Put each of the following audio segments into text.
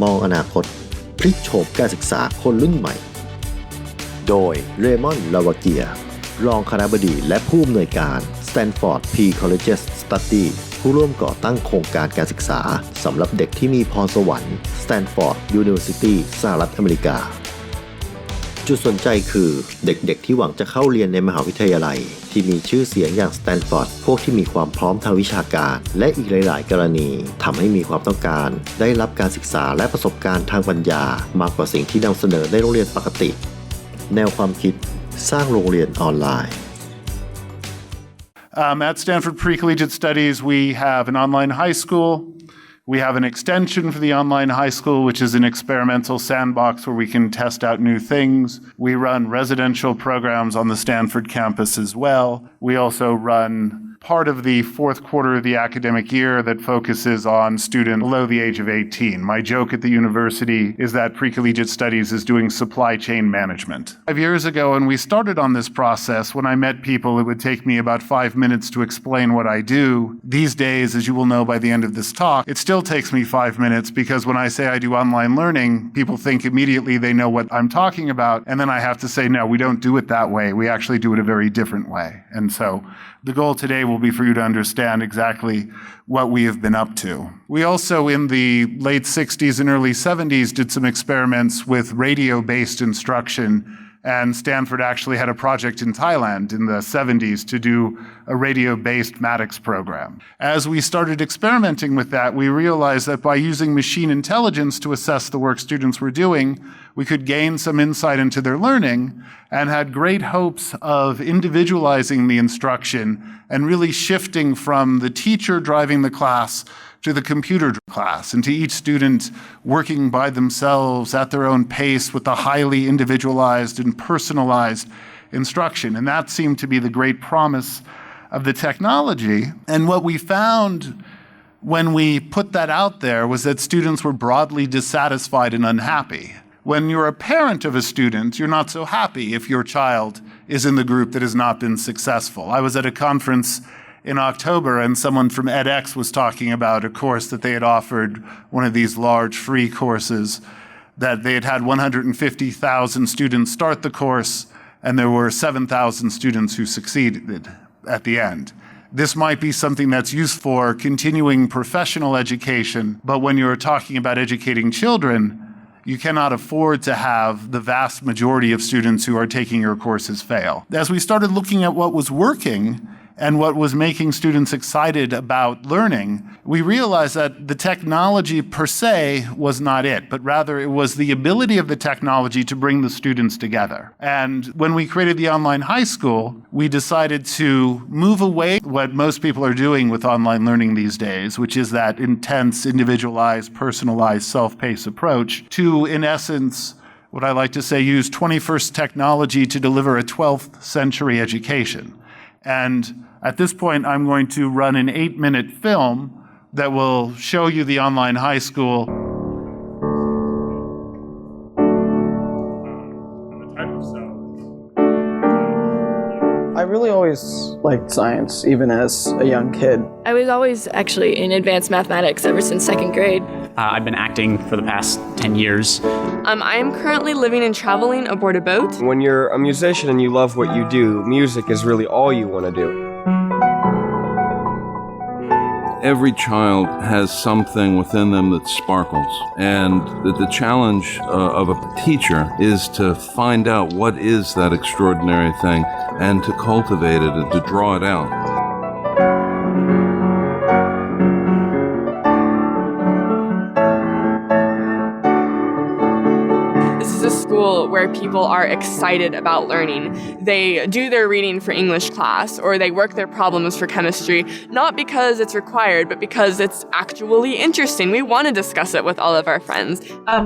มองอนาคตพลิกโฉมการศึกษาคนรุ่นใหม่โดย Raymond Ravaglia รองคณบดีและผู้อำนวยการ Stanford Pre-Collegiate Studies ผู้ร่วมก่อตั้งโครงการการศึกษาสำหรับเด็กที่มีพรสวรรค์ Stanford University สหรัฐอเมริกาจุดสนใจคือเด็กๆที่หวังจะเข้าเรียนในมหาวิทยาลัยที่มีชื่อเสียงอย่างสแตนฟอร์ดพวกที่มีความพร้อมทางวิชาการและอีกหลายๆกรณีทำให้มีความต้องการได้รับการศึกษาและประสบการณ์ทางปัญญามากกว่าสิ่งที่นำเสนอในโรงเรียนปกติแนวความคิดสร้างโรงเรียนออนไลน์ At Stanford Pre-Collegiate Studies, we have an online high school. We have an extension for the online high school, which is an experimental sandbox where we can test out new things. We run residential programs on the Stanford campus as well. We also run part of the fourth quarter of the academic year that focuses on students below the age of 18. My joke at the university is that Pre-Collegiate Studies is doing supply chain management. 5 years ago, when we started on this process, when I met people, it would take me about 5 minutes to explain what I do. These days, as you will know by the end of this talk, it still takes me 5 minutes because when I say I do online learning, people think immediately they know what I'm talking about, and then I have to say, no, we don't do it that way. We actually do it a very different way. And so the goal today will be for you to understand exactly what we have been up to. We also, in the late 60s and early 70s, did some experiments with radio-based instruction, and Stanford actually had a project in Thailand in the 70s to do a radio-based Maddox program. As we started experimenting with that, we realized that by using machine intelligence to assess the work students were doing, we could gain some insight into their learning and had great hopes of individualizing the instruction and really shifting from the teacher driving the class to the computer class and to each student working by themselves at their own pace with a highly individualized and personalized instruction. And that seemed to be the great promise of the technology. And what we found when we put that out there was that students were broadly dissatisfied and unhappy. When you're a parent of a student, you're not so happy if your child is in the group that has not been successful. I was at a conference in October, and someone from edX was talking about a course that they had offered, one of these large free courses, that they had had 150,000 students start the course, and there were 7,000 students who succeeded at the end. This might be something that's used for continuing professional education, but when you're talking about educating children, you cannot afford to have the vast majority of students who are taking your courses fail. As we started looking at what was working and what was making students excited about learning, we realized that the technology per se was not it, but rather it was the ability of the technology to bring the students together. And when we created the online high school, we decided to move away from what most people are doing with online learning these days, which is that intense, individualized, personalized, self-paced approach, to, in essence, what I like to say, use 21st technology to deliver a 12th century education. And at this point, I'm going to run an 8-minute film that will show you the online high school. I really always liked science, even as a young kid. I was always actually in advanced mathematics ever since second grade. I've been acting for the past 10 years. I am currently living and traveling aboard a boat. When you're a musician and you love what you do, music is really all you want to do. Every child has something within them that sparkles, and the challenge of a teacher is to find out what is that extraordinary thing and to cultivate it and to draw it out. Where people are excited about learning. They do their reading for English class, or they work their problems for chemistry, not because it's required, but because it's actually interesting. We want to discuss it with all of our friends.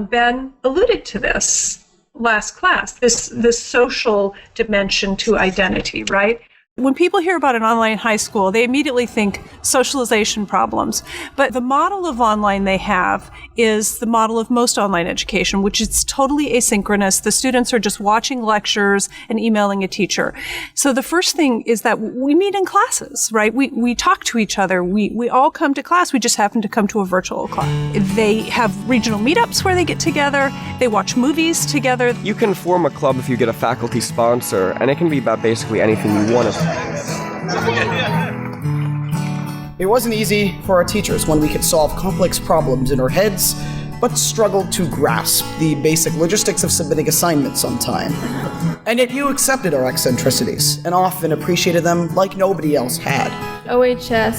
Ben alluded to this last class, this social dimension to identity, right? When people hear about an online high school, they immediately think socialization problems. But the model of online they have is the model of most online education, which is totally asynchronous. The students are just watching lectures and emailing a teacher. So the first thing is that we meet in classes, right? We talk to each other. We all come to class. We just happen to come to a virtual class. They have regional meetups where they get together. They watch movies together. You can form a club if you get a faculty sponsor, and it can be about basically anything you want to. It wasn't easy for our teachers when we could solve complex problems in our heads, but struggled to grasp the basic logistics of submitting assignments on time. And yet you accepted our eccentricities and often appreciated them like nobody else had. OHS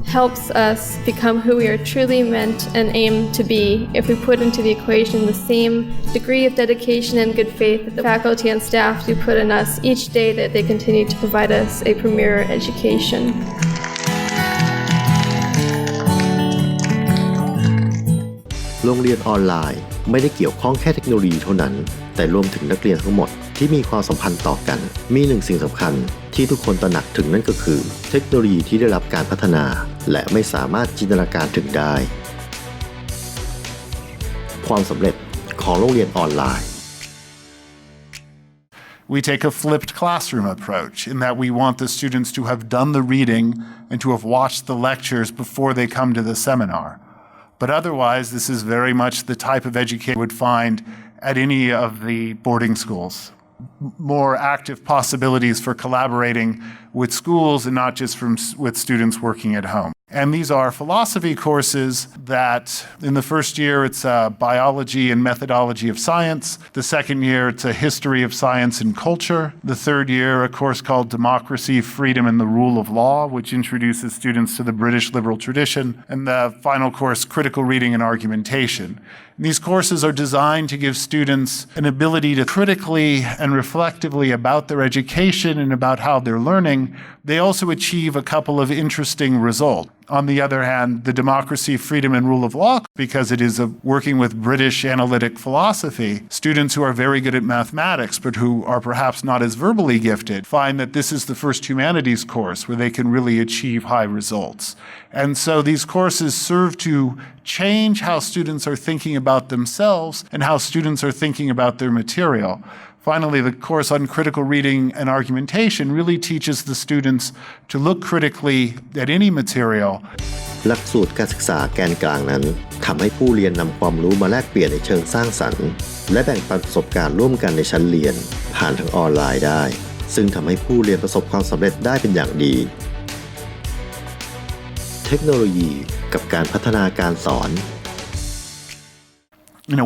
helps us become who we are truly meant and aim to be if we put into the equation the same degree of dedication and good faith that the faculty and staff do put in us each day that they continue to provide us a premier education. โรงเรียนออนไลน์ไม่ได้เกี่ยวข้องแค่เทคโนโลยีเท่านั้นแต่รวมถึงนักเรียนทั้งหมดที่มีความสัมพันธ์ต่อกันมีหนึ่งสิ่งสำคัญที่ทุกคนตระหนักถึงนั่นก็คือเทคโนโลยีที่ได้รับการพัฒนาและไม่สามารถจินตนาการถึงได้ความสำเร็จของโรงเรียนออนไลน์ We take a flipped classroom approach in that we want the students to have done the reading and to have watched the lectures before they come to the seminar. But otherwise, this is very much the type of education you would find at any of the boarding schools. More active possibilities for collaborating with schools and not just with students working at home. And these are philosophy courses that in the first year it's biology and methodology of science. The second year it's a history of science and culture. The third year a course called democracy, freedom and the rule of law, which introduces students to the British liberal tradition. And the final course, critical reading and argumentation. And these courses are designed to give students an ability to critically and reflectively about their education and about how they're learning. They also achieve a couple of interesting results. On the other hand, the democracy, freedom, and rule of law, because it is working with British analytic philosophy, students who are very good at mathematics but who are perhaps not as verbally gifted find that this is the first humanities course where they can really achieve high results. And so these courses serve to change how students are thinking about themselves and how students are thinking about their material. Finally, the course on critical reading and argumentation really teaches the students to look critically at any material. หลักสูตรการศึกษาแกนกลางนั้นทำให้ผู้เรียนนำความรู้มาแลกเปลี่ยนในเชิงสร้างสรรค์และแบ่งปันประสบการณ์ร่วมกันในชั้นเรียนผ่านทางออนไลน์ได้ซึ่งทำให้ผู้เรียนประสบความสำเร็จได้เป็นอย่างดีเทคโนโลยีกับการพัฒนาการสอน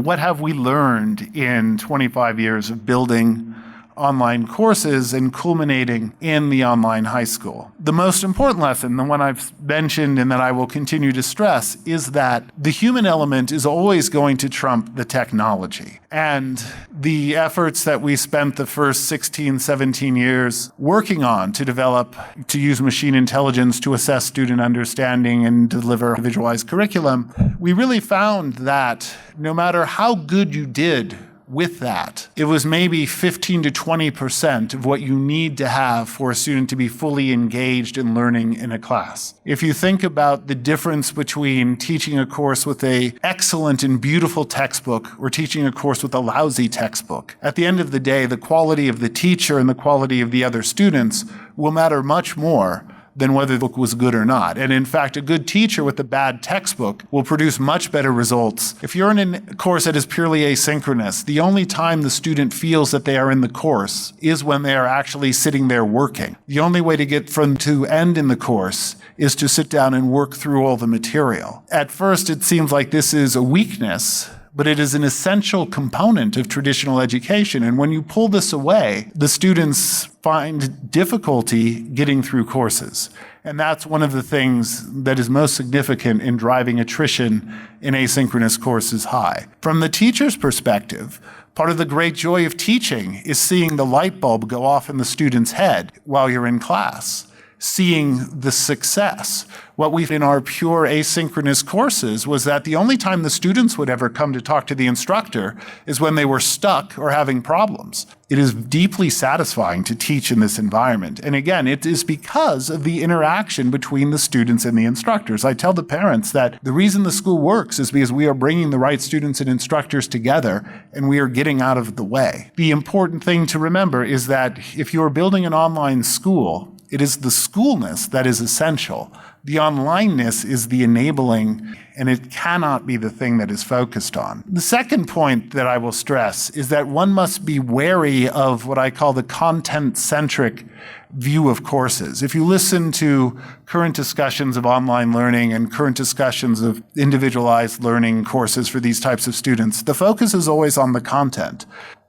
What have we learned in 25 years of building online courses and culminating in the online high school? The most important lesson, the one I've mentioned and that I will continue to stress, is that the human element is always going to trump the technology. And the efforts that we spent the first 16, 17 years working on to develop, to use machine intelligence to assess student understanding and deliver individualized curriculum, we really found that no matter how good you did with that, it was maybe 15 to 20% of what you need to have for a student to be fully engaged in learning in a class. If you think about the difference between teaching a course with an excellent and beautiful textbook or teaching a course with a lousy textbook, at the end of the day, the quality of the teacher and the quality of the other students will matter much more than whether the book was good or not. And in fact, a good teacher with a bad textbook will produce much better results. If you're in a course that is purely asynchronous, the only time the student feels that they are in the course is when they are actually sitting there working. The only way to get from to end in the course is to sit down and work through all the material. At first, it seems like this is a weakness, but it is an essential component of traditional education. And when you pull this away, the students find difficulty getting through courses. And that's one of the things that is most significant in driving attrition in asynchronous courses high. From the teacher's perspective, part of the great joy of teaching is seeing the light bulb go off in the student's head while you're in class. seeing the success. What we in our pure asynchronous courses was that the only time the students would ever come to talk to the instructor is when they were stuck or having problems. It is deeply satisfying to teach in this environment. And again, it is because of the interaction between the students and the instructors. I tell the parents that the reason the school works is because we are bringing the right students and instructors together and we are getting out of the way. The important thing to remember is that if you are building an online school, it is the schoolness that is essential. The onlineness is the enabling, and it cannot be the thing that is focused on. The second point that I will stress is that one must be wary of what I call the content-centric view of courses. If you listen to current discussions of online learning and current discussions of individualized learning courses for these types of students, the focus is always on the content.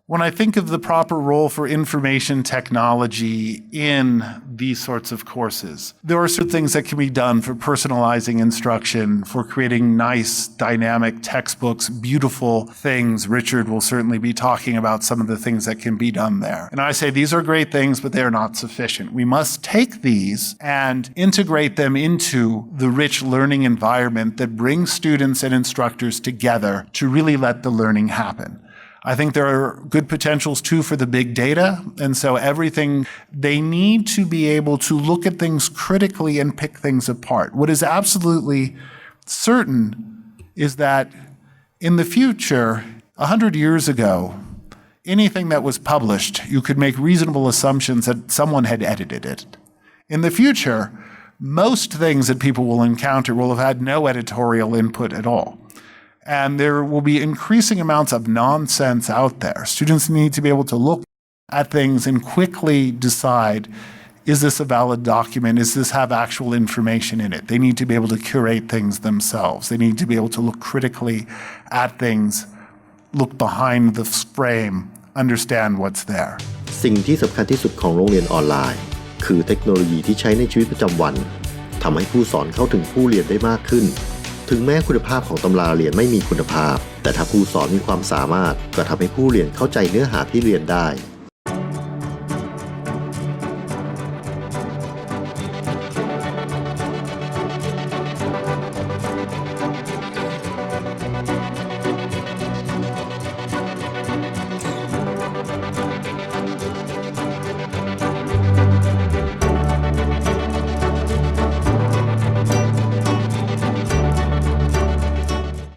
When I think of the proper role for information technology in these sorts of courses, there are certain things that can be done for personalizing instruction, for creating nice, dynamic textbooks, beautiful things. Richard will certainly be talking about some of the things that can be done there. And I say these are great things, but they are not sufficient. We must take these and integrate them into the rich learning environment that brings students and instructors together to really let the learning happen. I think there are good potentials too for the big data. And so everything, they need to be able to look at things critically and pick things apart. What is absolutely certain is that in the future, 100 years ago, anything that was published, you could make reasonable assumptions that someone had edited it. In the future, most things that people will encounter will have had no editorial input at all. And there will be increasing amounts of nonsense out there. Students need to be able to look at things and quickly decide, is this a valid document? Does this have actual information in it? They need to be able to curate things themselves. They need to be able to look critically at things, look behind the frame, understand what's there. สิ่งที่สำคัญที่สุดของโรงเรียนออนไลน์คือเทคโนโลยีที่ใช้ในชีวิตประจำวันทำให้ผู้สอนเข้าถึงผู้เรียนได้มากขึ้นถึงแม้คุณภาพของตำราเรียนไม่มีคุณภาพแต่ถ้าผู้สอนมีความสามารถก็ทำให้ผู้เรียนเข้าใจเนื้อหาที่เรียนได้